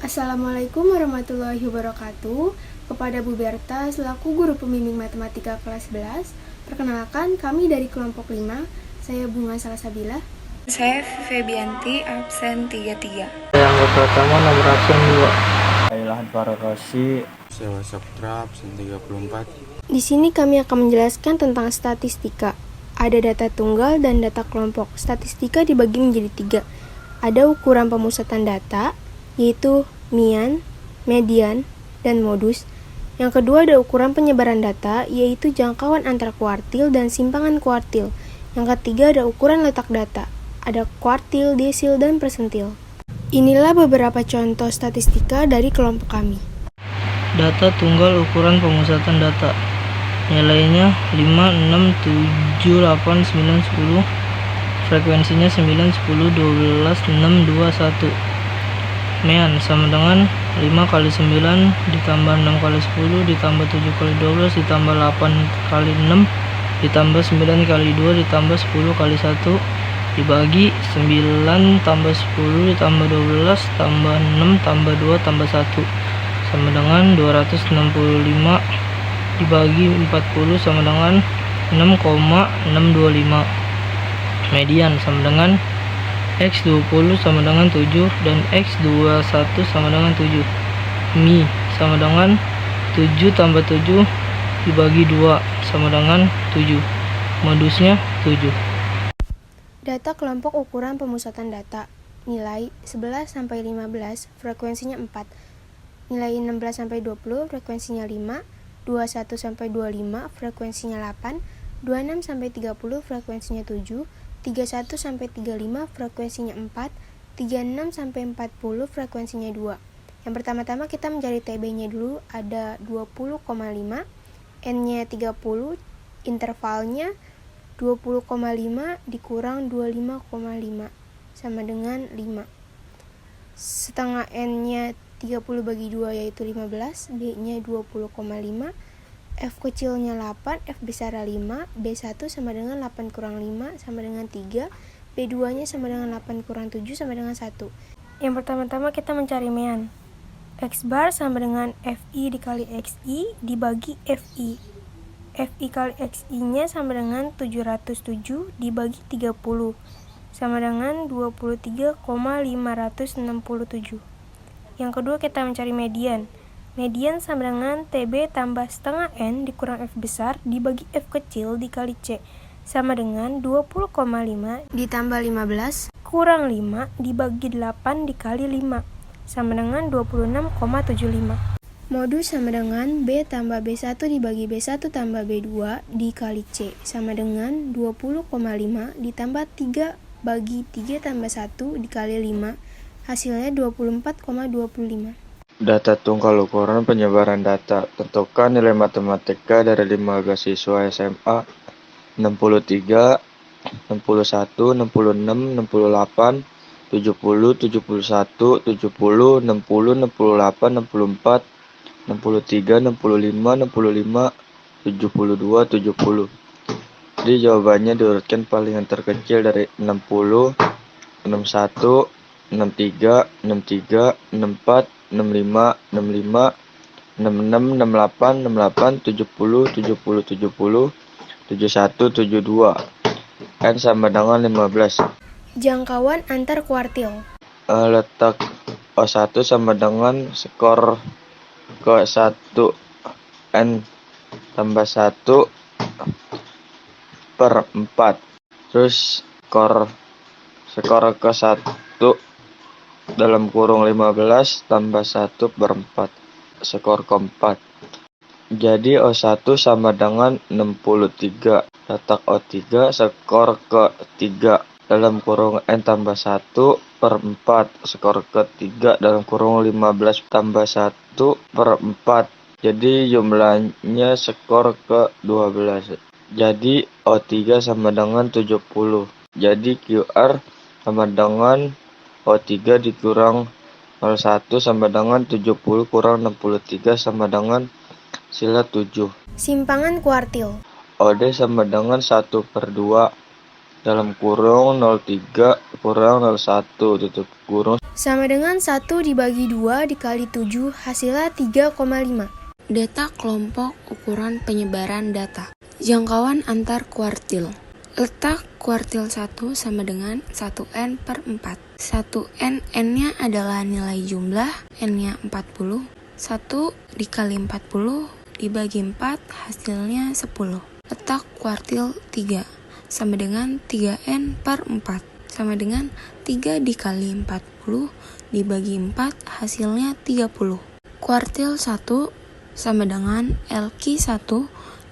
Assalamualaikum warahmatullahi wabarakatuh. Kepada Bu Berta selaku guru pembimbing matematika kelas 11, perkenalkan kami dari kelompok 5. Saya Bunga Salasabila. Saya Febianti, absen 33. Yang pertama nomor absen 2. Ilhan Farrosi. Saya Saptra, absen 34. Di sini kami akan menjelaskan tentang statistika. Ada data tunggal dan data kelompok. Statistika dibagi menjadi 3. Ada ukuran pemusatan data, yaitu mian, median, dan modus. Yang kedua ada ukuran penyebaran data, yaitu jangkauan antar kuartil dan simpangan kuartil. Yang ketiga ada ukuran letak data, ada kuartil, desil, dan persentil. Inilah beberapa contoh statistika dari kelompok kami. Data tunggal ukuran pemusatan data. Nilainya 5, 6, 7, 8, 9, 10. Frekuensinya 9, 10, 12, 6, 2, 1. Mean sama dengan 5 kali 9 ditambah 6 kali 10 ditambah 7 kali 12 ditambah 8 kali 6 ditambah 9 kali 2 ditambah 10 kali 1 dibagi 9 tambah 10 ditambah 12 tambah 6 tambah 2 tambah 1 sama dengan 265 dibagi 40 sama dengan 6,625. Median sama dengan X20 sama dengan 7 dan X21 sama dengan 7. Mi sama dengan 7 tambah 7 dibagi 2 sama dengan 7. Modusnya 7. Data kelompok ukuran pemusatan data. Nilai 11 sampai 15, frekuensinya 4. Nilai 16 sampai 20, frekuensinya 5. 21 sampai 25, frekuensinya 8. 26 sampai 30, frekuensinya 7. 31 sampai 35, frekuensinya 4. 36 sampai 40, frekuensinya 2. Yang pertama-tama kita mencari TB-nya dulu, ada 20,5, N-nya 30, intervalnya 20,5 dikurang 25,5 sama dengan 5. Setengah N-nya 30 bagi 2 yaitu 15, B-nya 20,5, F kecilnya 8, F besar 5, B1 sama dengan 8 kurang 5 sama dengan 3, B2 nya sama dengan 8 kurang 7 sama dengan 1. Yang pertama-tama kita mencari mean. X bar sama dengan FI dikali XI dibagi FI. FI kali XI nya sama dengan 707 dibagi 30 sama dengan 23,567. Yang kedua kita mencari median. Median sama dengan TB tambah setengah N dikurang F besar dibagi F kecil dikali C sama dengan 20,5 ditambah 15 kurang 5 dibagi 8 dikali 5 sama dengan 26,75. Modus sama dengan B tambah B1 dibagi B1 tambah B2 dikali C sama dengan 20,5 ditambah 3 bagi 3 tambah 1 dikali 5 hasilnya 24,25. Data tunggal ukuran penyebaran data. Tentukan nilai matematika dari 5 siswa SMA 63, 61, 66, 68, 70, 71, 70, 60, 68, 64, 63, 65, 65, 72, 70. Jadi jawabannya diurutkan paling yang terkecil dari 60, 61, 63, 63, 64, 65, 65, 66, 68, 68, 70, 70, 70, 71, 72. N sama dengan 15. Jangkauan antar kuartil. Letak O1 sama dengan skor ke 1 N tambah 1 per 4. Terus skor ke 1 dalam kurung 15 tambah 1 per 4, skor keempat. Jadi O1 sama dengan 63, letak O3 skor ke 3 dalam kurung N tambah 1 per 4, skor ke 3 dalam kurung 15 tambah 1 per 4. Jadi jumlahnya skor ke 12. Jadi O3 sama dengan 70. Jadi QR sama dengan O3 dikurang 01 sama dengan 70 kurang 63 sama dengan sila 7. Simpangan kuartil. OD sama dengan 1/2 dalam kurung 03 kurang 01 tutup kurung. Sama dengan 1 dibagi 2 dikali 7 hasilnya 3,5. Data kelompok ukuran penyebaran data. Jangkauan antar kuartil. Letak kuartil 1 sama dengan 1N per 4. 1N, N-nya adalah nilai jumlah, N-nya 40. 1 dikali 40 dibagi 4 hasilnya 10. Letak kuartil 3 sama dengan 3N per 4 sama dengan 3 dikali 40 dibagi 4 hasilnya 30. Kuartil 1 sama dengan LQ1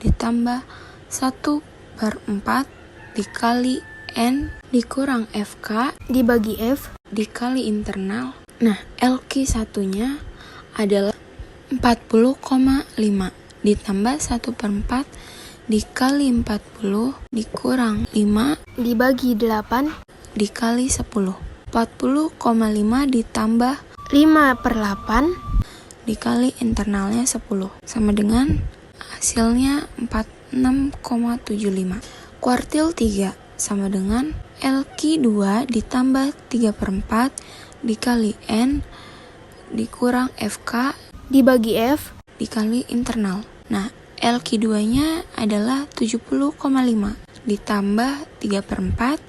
ditambah 1 per 4 dikali N dikurang FK Dibagi F. dikali internal. Nah, LQ1-nya adalah 40,5 ditambah 1 per 4 dikali 40 dikurang 5 Dibagi 8. dikali 10. 40,5 ditambah 5 per 8. dikali internalnya 10 sama dengan hasilnya 46,75. Kuartil 3 sama dengan LQ2 ditambah 3 per 4 dikali N dikurang FK Dibagi F. dikali internal. Nah, LQ2-nya adalah 70,5 ditambah 3 per 4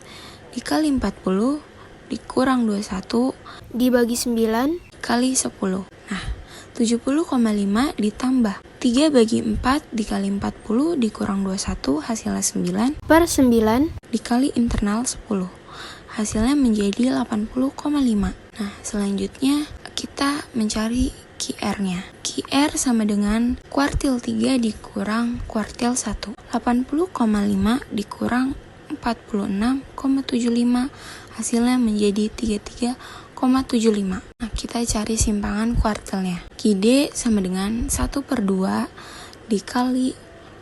dikali 40 dikurang 21 Dibagi 9. dikali 10. Nah, 70,5 ditambah 3 bagi 4 dikali 40 dikurang 21 hasilnya 9 Per 9. dikali internal 10. Hasilnya menjadi 80,5. Nah, selanjutnya kita mencari QR-nya. QR sama dengan kuartil 3 dikurang kuartil 1. 80,5 dikurang 46,75 hasilnya menjadi 33,75. Nah, kita cari simpangan kuartilnya. QD sama dengan 1 per 2 dikali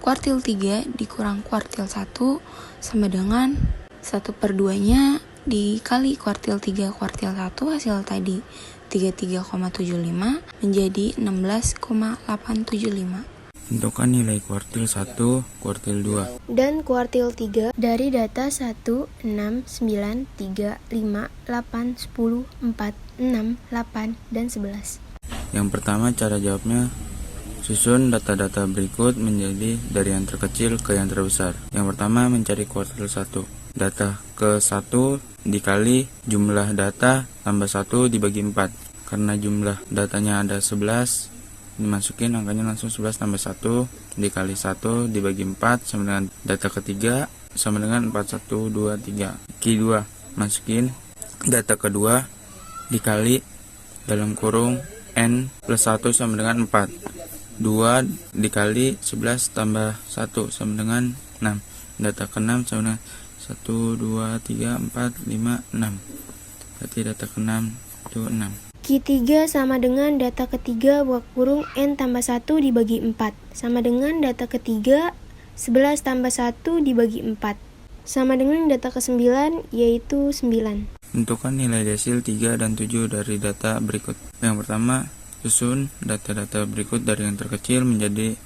kuartil 3 dikurang kuartil 1 sama dengan 1 per 2-nya dikali kuartil 3 kuartil 1 hasil tadi 33,75 menjadi 16,875. Tentukan nilai kuartil 1, kuartil 2. Dan kuartil 3 dari data 1, 6, 9, 3, 5, 8, 10, 4, 6, 8, dan 11. Yang pertama cara jawabnya, susun data-data berikut menjadi dari yang terkecil ke yang terbesar. Yang pertama mencari kuartil 1. Data ke 1 dikali jumlah data tambah 1 dibagi 4. Karena jumlah datanya ada 11, dimasukin angkanya langsung 11 tambah 1 dikali 1 dibagi 4 sama dengan data ketiga sama dengan 41, 2, 3. Q2 masukin data kedua dikali dalam kurung N plus 1 sama dengan 4. 2 dikali 11 tambah 1 sama dengan 6. Data ke-6 sama dengan 1, 2, 3, 4, 5, 6. Berarti data ke-6 itu 6. Q3 sama dengan data ketiga buka kurung N tambah 1 dibagi 4. Sama dengan data ketiga 11 tambah 1 dibagi 4. Sama dengan data ke-9 yaitu 9. Tentukan nilai desil 3 dan 7 dari data berikut. Yang pertama, susun data-data berikut dari yang terkecil menjadi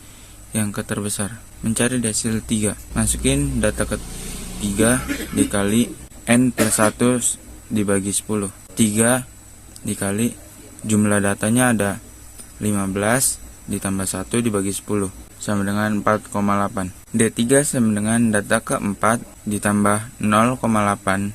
yang terbesar. Mencari desil 3. Masukin data ketiga dikali N plus 1 dibagi 10. 3 dikali jumlah datanya ada 15 ditambah 1 dibagi 10 sama dengan 4,8. D3 sama dengan data keempat ditambah 0,8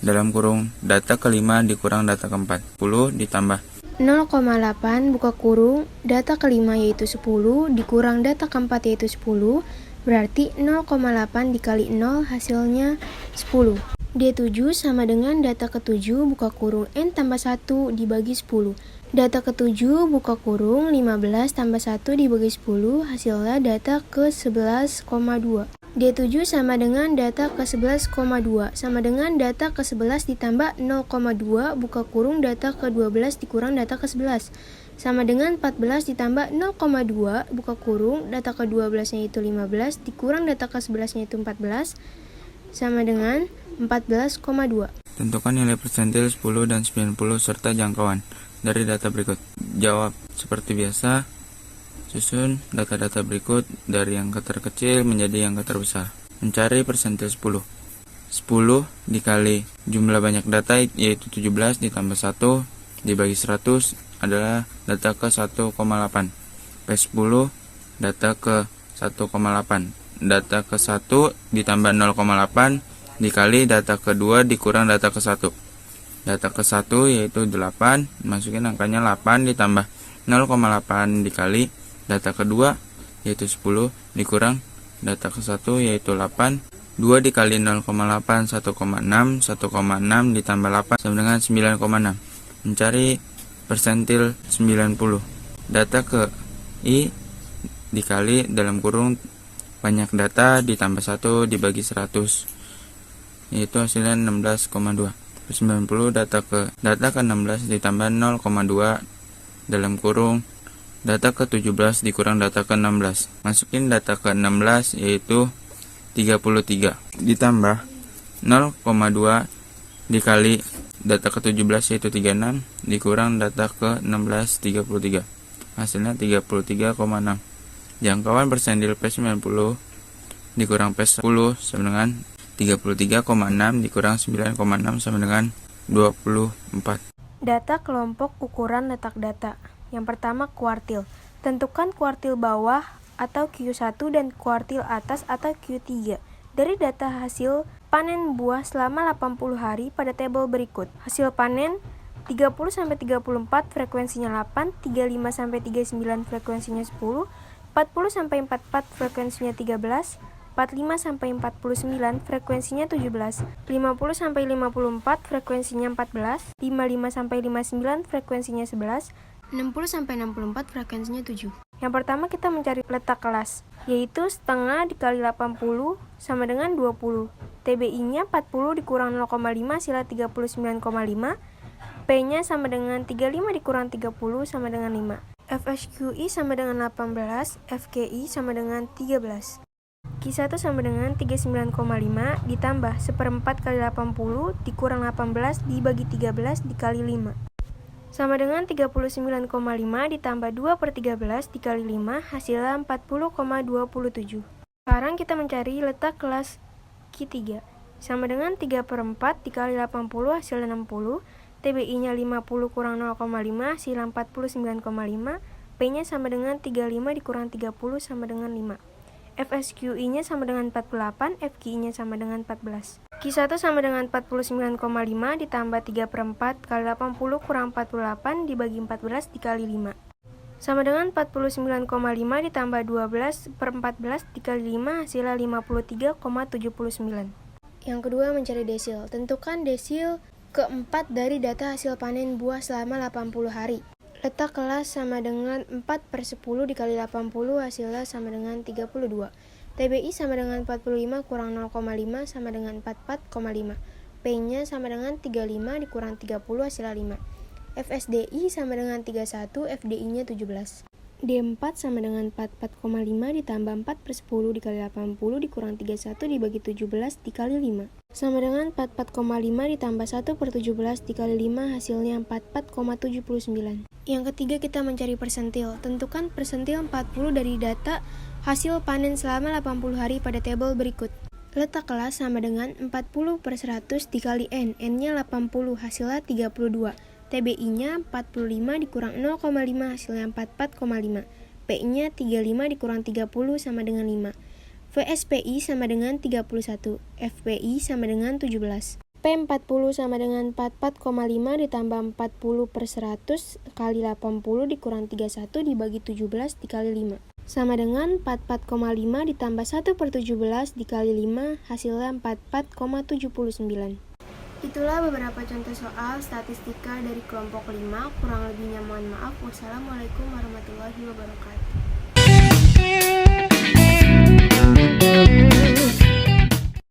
dalam kurung data kelima dikurang data keempat. 10 ditambah 0,8 buka kurung data kelima yaitu 10 dikurang data keempat yaitu 10 berarti 0,8 dikali 0 hasilnya 10. D7 sama dengan data ke-7 buka kurung N tambah 1 dibagi 10. Data ke-7 buka kurung 15 tambah 1 dibagi 10 hasilnya data ke-11,2. D7 sama dengan data ke-11,2 sama dengan data ke-11 ditambah 0,2 buka kurung data ke-12 dikurang data ke-11 sama dengan 14 ditambah 0,2 buka kurung data ke-12 nya itu 15 dikurang data ke-11 nya itu 14 sama dengan 14,2. Tentukan nilai persentil 10 dan 90 serta jangkauan dari data berikut. Jawab seperti biasa. Susun data-data berikut dari yang terkecil menjadi yang terbesar. Mencari persentil 10. 10 dikali jumlah banyak data yaitu 17 ditambah 1 dibagi 100 adalah data ke 1,8. P10 data ke 1,8. Data ke 1 ditambah 0,8 dikali data kedua dikurang data ke 1. Data ke 1 yaitu 8, masukin angkanya 8 ditambah 0,8 dikali data kedua yaitu 10 dikurang data ke 1 yaitu 8. 2 dikali 0,8 1,6, 1,6 ditambah 8 sama dengan 9,6. Mencari persentil 90. Data ke I dikali dalam kurung banyak data ditambah 1 dibagi 100 yaitu hasilnya 16,2. 90 data ke 16 ditambah 0,2 dalam kurung data ke 17 dikurang data ke 16. Masukin data ke 16 yaitu 33 ditambah 0,2 dikali data ke 17 yaitu 36 dikurang data ke 16 33. Hasilnya 33,6. Jangkauan persentil P90 dikurang P10 sama dengan 33,6 dikurang 9,6 sama dengan 24. Data kelompok ukuran letak data. Yang pertama kuartil. Tentukan kuartil bawah atau Q1 dan kuartil atas atau Q3 dari data hasil panen buah selama 80 hari pada tabel berikut. Hasil panen 30-34 frekuensinya 8, 35-39 frekuensinya 10, 40-44 frekuensinya 13, 45-49 frekuensinya 17, 50-54 frekuensinya 14, 55-59 frekuensinya 11, 60-64 frekuensinya 7. Yang pertama kita mencari letak kelas, yaitu setengah dikali 80 sama dengan 20. TBI-nya 40 dikurang 0,5 hasilnya 39,5. P-nya sama dengan 35 dikurang 30 sama dengan 5. FSQI sama dengan 18, FKI sama dengan 13. Q1 sama dengan 39,5 ditambah 1/4 kali 80 dikurang 18 dibagi 13 dikali 5. Sama dengan 39,5 ditambah 2/13 dikali 5 hasilnya 40,27. Sekarang kita mencari letak kelas Q3. Sama dengan 3/4 dikali 80 hasilnya 60. TBI-nya 50 kurang 0,5 hasilnya 49,5. P-nya sama dengan 35 dikurang 30 sama dengan 5. FSQI-nya sama dengan 48, FKI-nya sama dengan 14. Q1 sama dengan 49,5 ditambah 3/4 kali 80 kurang 48 dibagi 14 dikali 5. Sama dengan 49,5 ditambah 12/14 dikali 5 hasilnya 53,79. Yang kedua mencari desil. Tentukan desil keempat dari data hasil panen buah selama 80 hari. Letak kelas sama dengan 4/10 dikali 80 hasilnya sama dengan 32. TBI sama dengan 45 kurang 0,5 sama dengan 44,5. P-nya sama dengan 35 dikurang 30 hasilnya 5. FSDI sama dengan 31, FDI-nya 17. D4 sama dengan 44,5 ditambah 4/10 dikali 80 dikurang 31 dibagi 17 dikali 5. Sama dengan 44,5 ditambah 1/17 dikali 5 hasilnya 44,79. Yang ketiga kita mencari persentil. Tentukan persentil 40 dari data hasil panen selama 80 hari pada tabel berikut. Letak kelas sama dengan 40/100 dikali N. N-nya 80 hasilnya 32. TBI-nya 45 dikurang 0,5 hasilnya 44,5. P-nya 35 dikurang 30 sama dengan 5. VSPI sama dengan 31. FPI sama dengan 17. P40 sama dengan 44,5 ditambah 40/100 kali 80 dikurang 31 dibagi 17 dikali 5. Sama dengan 44,5 ditambah 1/17 dikali 5 hasilnya 44,79. Itulah beberapa contoh soal statistika dari kelompok 5. Kurang lebihnya mohon maaf. Wassalamualaikum warahmatullahi wabarakatuh.